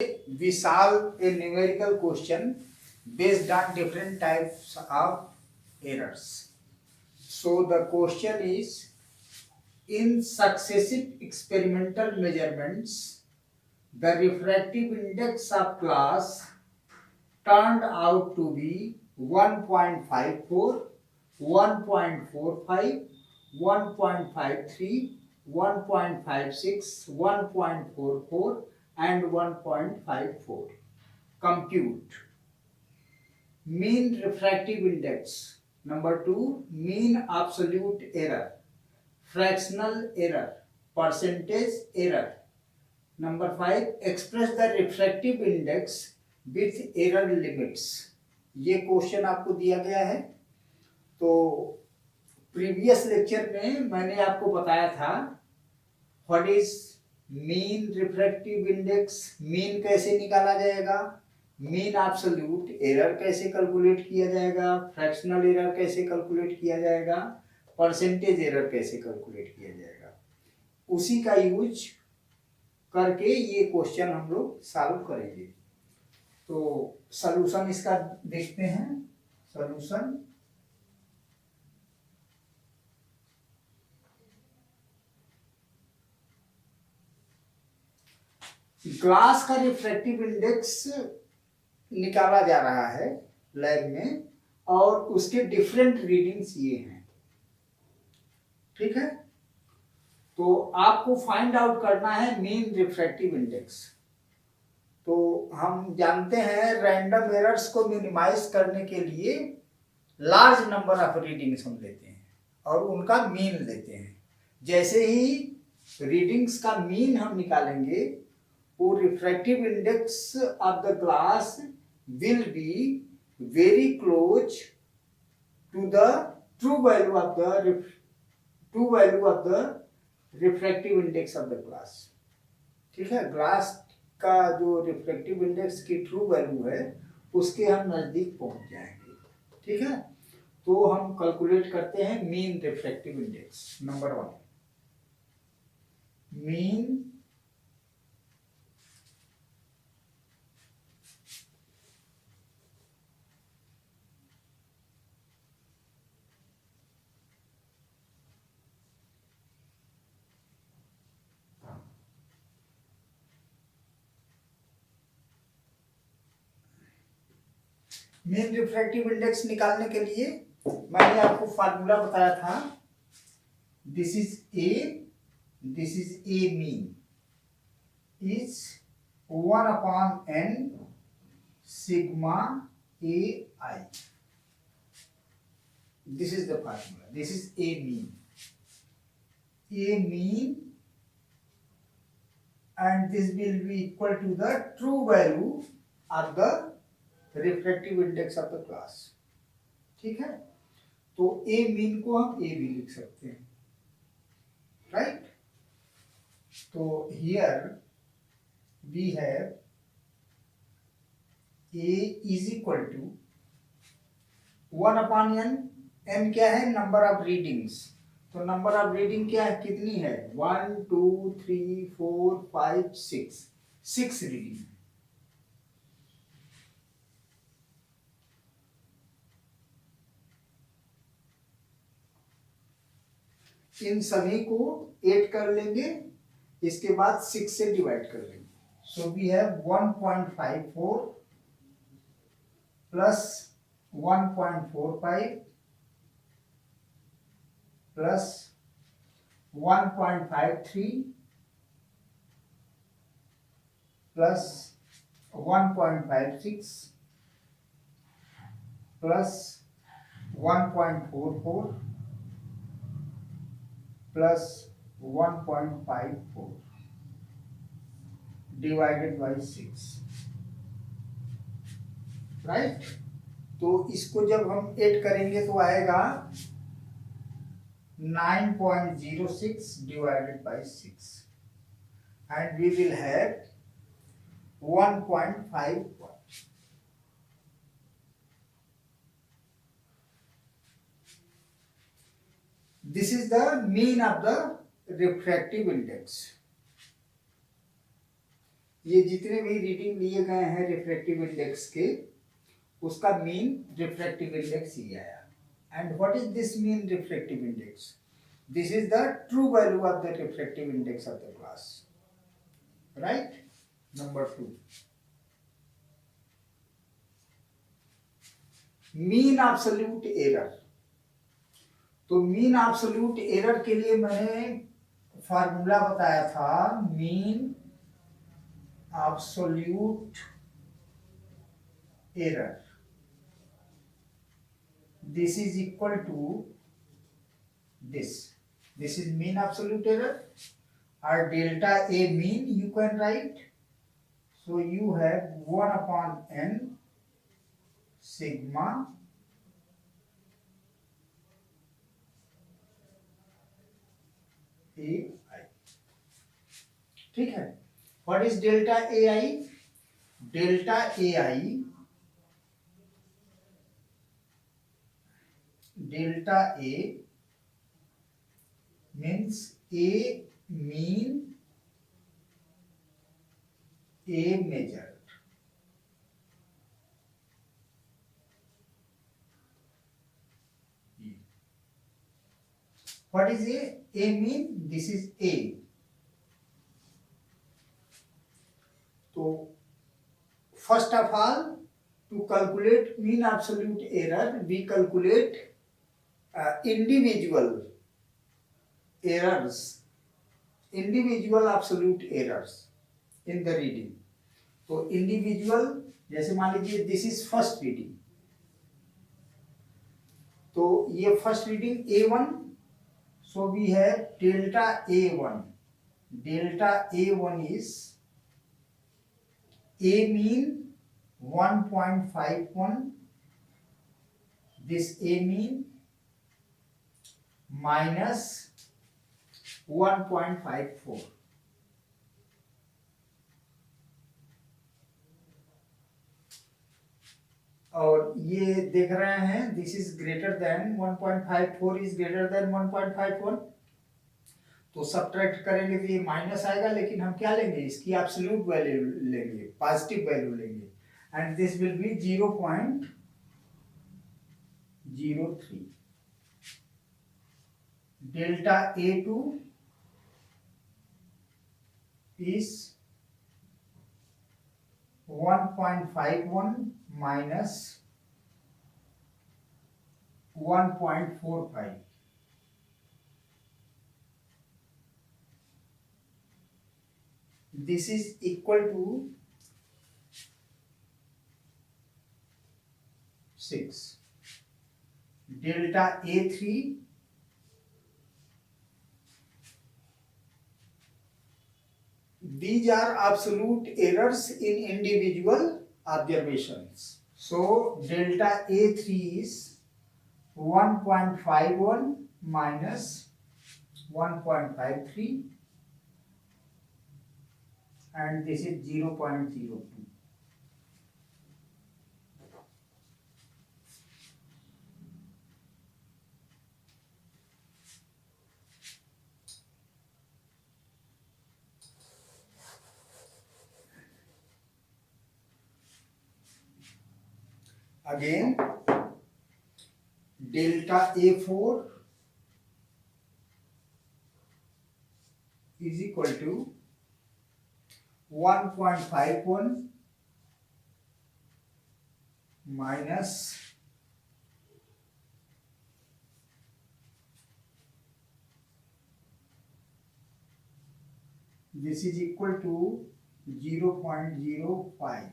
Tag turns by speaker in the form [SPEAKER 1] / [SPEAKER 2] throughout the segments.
[SPEAKER 1] we solve a numerical question based on different types of errors. So the question is, in successive experimental measurements, the refractive index of glass turned out to be 1.54, 1.45, 1.53, 1.56, 1.44 and 1.54. Compute mean refractive index. Number 2, mean absolute error, fractional error, percentage error. Number 5, express the refractive index with error limits. ये question आपको दिया गया है। तो previous lecture में मैंने आपको बताया था what is mean refractive index, mean कैसे निकाला जाएगा, मीन एब्सोल्यूट एरर कैसे कैलकुलेट किया जाएगा, फ्रैक्शनल एरर कैसे कैलकुलेट किया जाएगा, परसेंटेज एरर कैसे कैलकुलेट किया जाएगा। उसी का यूज करके ये क्वेश्चन हम लोग सॉल्व करेंगे। तो सॉल्यूशन इसका देखते हैं। सॉल्यूशन, ग्लास का रिफ्रैक्टिव इंडेक्स निकाला जा रहा है लैब में और उसके डिफरेंट रीडिंग्स ये हैं, ठीक है। तो आपको फाइंड आउट करना है मीन रिफ्रैक्टिव इंडेक्स। तो हम जानते हैं रैंडम एरर्स को मिनिमाइज करने के लिए लार्ज नंबर ऑफ रीडिंग्स हम लेते हैं और उनका मीन लेते हैं। जैसे ही रीडिंग्स का मीन हम निकालेंगे, वो refractive index of the glass will be very close to the true value of the refractive index of the glass, ठीक है। ग्लास का जो रिफ्रैक्टिव इंडेक्स की ट्रू वैल्यू है उसके हम नजदीक पहुंच जाएंगे, ठीक है। तो हम कैलकुलेट करते हैं mean refractive index. Number 1, mean mean refractive index निकालने के लिए मैंने आपको फार्मूला बताया था। This is a mean is 1/n sigma A I. This is the formula, this is a mean and this will be equal to the true value of the refractive index of the class, ठीक है। तो ए mean को हम ए भी लिख सकते हैं, right. तो here we have a is equal to 1/n। n क्या है? Number of readings. तो नंबर ऑफ रीडिंग क्या है, कितनी है? 1 2 3 4 5 6 रीडिंग। इन सभी को 8 कर लेंगे, इसके बाद 6 से डिवाइड कर लेंगे। So we have 1.54 plus 1.45 plus 1.53 plus 1.56 plus 1.44 plus 1.54 divided by 6, right. तो इसको जब हम ऐड करेंगे तो आएगा 9.06 divided by 6 and we will have 1.51। This is the mean of the refractive index. ये जितने भी रीडिंग लिए गए हैं रिफ्रैक्टिव इंडेक्स के, उसका मीन रिफ्रैक्टिव इंडेक्स ही आया. And what is this mean refractive index? This is the true value of the refractive index of the glass. Right. Number 2, mean absolute error. तो मीन एब्सोल्यूट एरर के लिए मैंने formula बताया था, mean absolute error. This is equal to this. This is mean absolute error, or delta A mean you can write. So you have 1 upon n sigma AI. ठीक है. What is delta AI? Delta AI, delta A means A mean, A measured. What is A? A mean, this is A. So first of all, to calculate mean absolute error, we calculate individual errors, individual absolute errors in the reading. तो individual, जैसे मान लीजिए this is first reading, तो ये first reading A1, so we have delta A1. Delta A1 is A mean 1.51, this A mean minus 1.54. और ये देख रहे हैं this is greater than 1.54 is greater than 1.51, तो सब्ट्रैक्ट करेंगे तो ये माइनस आएगा, लेकिन हम क्या लेंगे, इसकी एब्सोल्यूट वैल्यू लेंगे, पॉजिटिव वैल्यू लेंगे, and this will be 0.03. Delta A2 is 1.51 minus 1.45. This is equal to 6. Delta A3 these are absolute errors in individual observations. So delta A3 is 1.51 minus 1.53, and this is 0.02. Again, delta A4 is equal to 1.51 minus 0.05.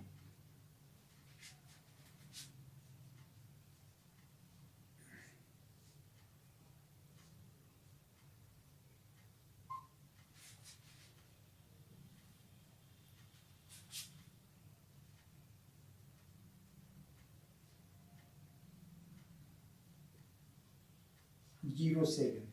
[SPEAKER 1] Zero 7.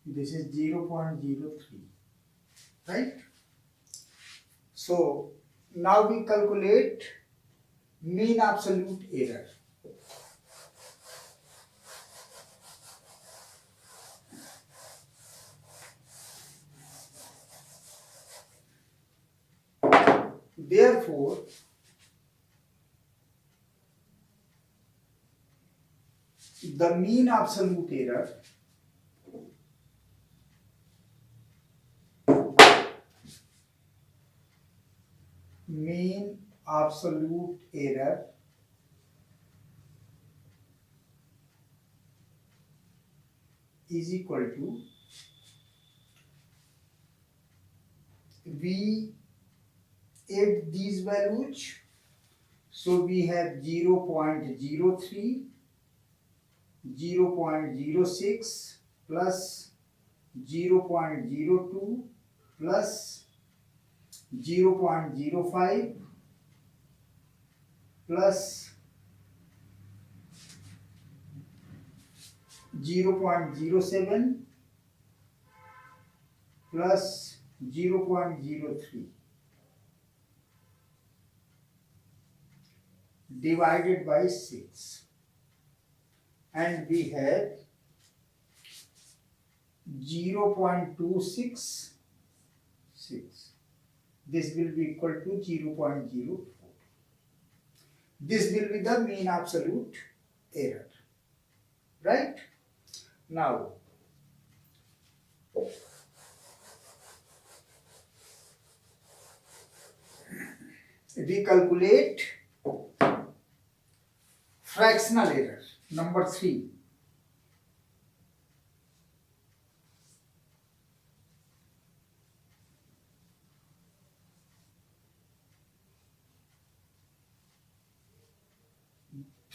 [SPEAKER 1] This is 0.03, right? So Now we calculate mean absolute error. Therefore, the mean absolute error is equal to we add these values, so we have 0.03, 0.06 plus 0.02 plus 0.05 plus 0.07 plus 0.03 divided by 6, and we have 0.266. This will be equal to 0.04. This will be the mean absolute error, right? Now, we calculate fractional error, number 3.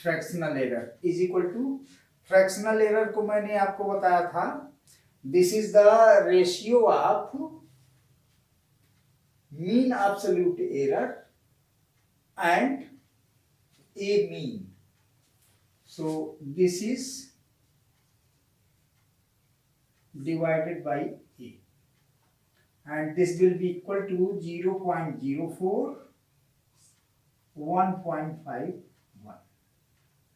[SPEAKER 1] Fractional error is equal to, fractional error को मैंने आपको बताया था, this is the ratio of mean absolute error and a mean. So this is divided by a, and this will be equal to 0.04, 1.51,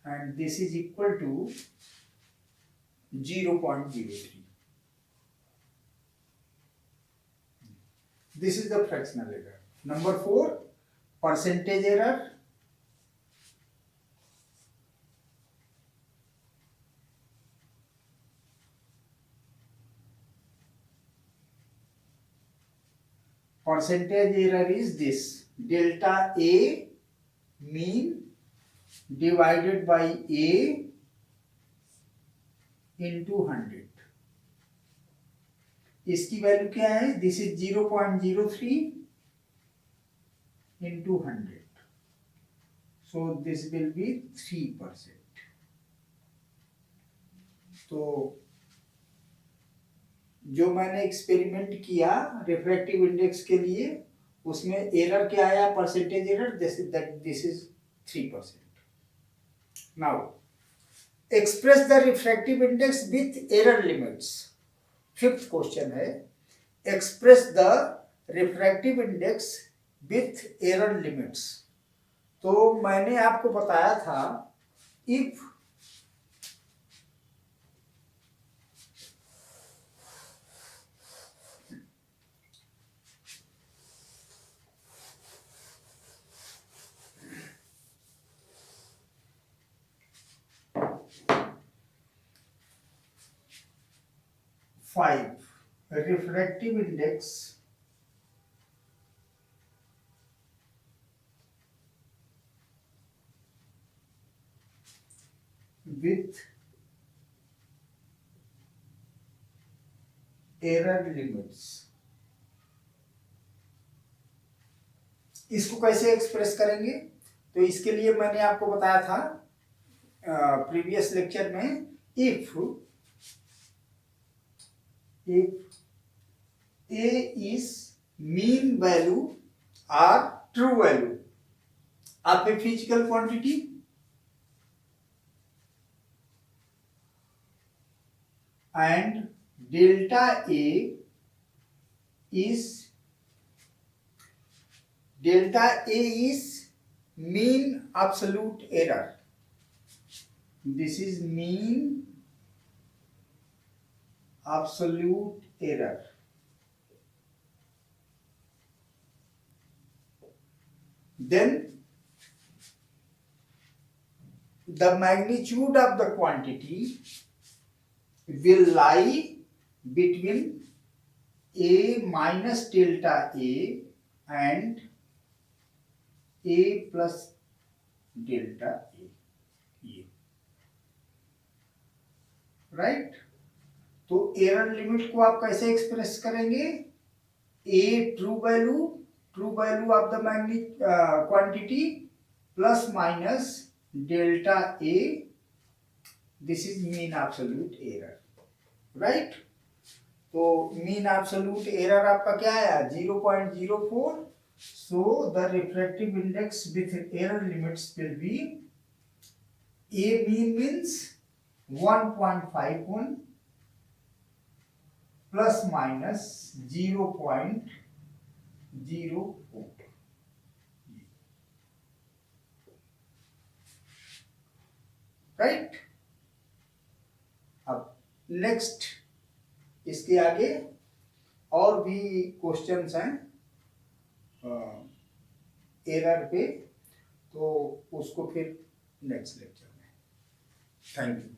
[SPEAKER 1] and this is equal to 0.03. This is the fractional error. Number 4, percentage error. Percentage error is this: delta A mean divided by A into 100. इसकी value क्या है? This is 0.03 into 100. So this will be 3%. तो जो मैंने experiment किया refractive index के लिए, उसमें एरर क्या आया? Percentage error, this is 3%. Now express the refractive index with error limits. 5th question है, express the refractive index with error limits. तो मैंने आपको बताया था, if refractive index with error limits. इसको कैसे एक्सप्रेस करेंगे? तो इसके लिए मैंने आपको बताया था प्रीवियस लेक्चर में, if A is mean value or true value of a physical quantity and delta A is delta A is mean absolute error. This is mean absolute error. Then the magnitude of the quantity will lie between a minus delta a and a plus delta a. ये right. तो error limit को आप कैसे express करेंगे? A true value of the quantity plus minus delta a, this is mean absolute error. Right. तो mean absolute error आपका क्या आया? 0.04. So the refractive index with error limits will be a mean means 1.51 plus minus 0.04. Right. अब next इसके आगे और भी questions हैं एरर पे, तो उसको फिर नेक्स्ट लेक्चर में. Thank you.